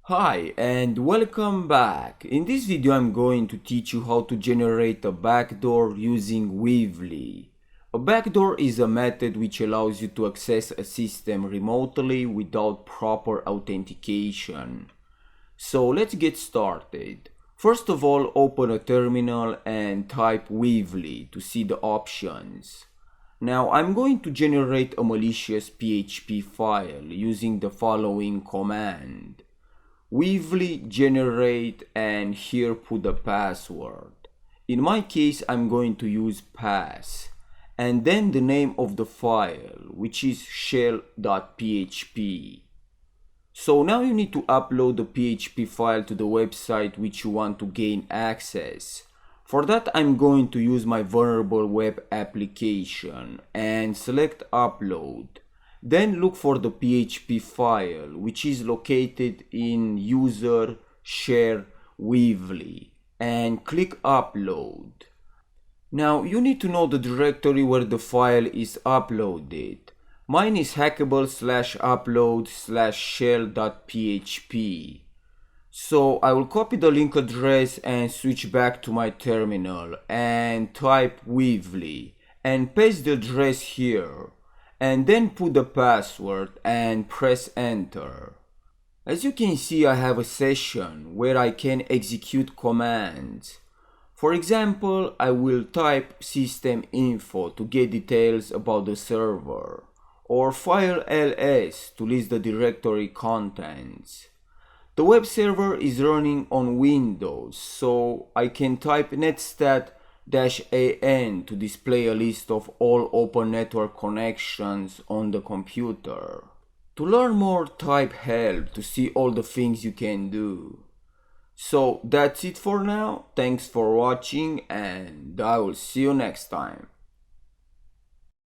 Hi and welcome back. In this video I'm going to teach you how to generate a backdoor using Weevely. A backdoor is a method which allows you to access a system remotely without proper authentication. So let's get started. First of all, open a terminal and type Weevely to see the options. Now I'm going to generate a malicious PHP file using the following command. Weevely generate and here put the password. In my case I'm going to use pass and then the name of the file, which is shell.php. So now you need to upload the PHP file to the website which you want to gain access. For that I'm going to use my vulnerable web application and select upload. Then look for the PHP file which is located in user share Weevely and click upload. Now you need to know the directory where the file is uploaded. Mine is hackable/upload/shell.php. So I will copy the link address and switch back to my terminal and type Weevely and paste the address here. And then put the password and press enter. As you can see, I have a session where I can execute commands. For example, I will type system info to get details about the server, or file ls to list the directory contents. The web server is running on Windows, so I can type netstat-an to display a list of all open network connections on the computer. To learn more, type help to see all the things you can do. So that's it for now. Thanks for watching and I will see you next time.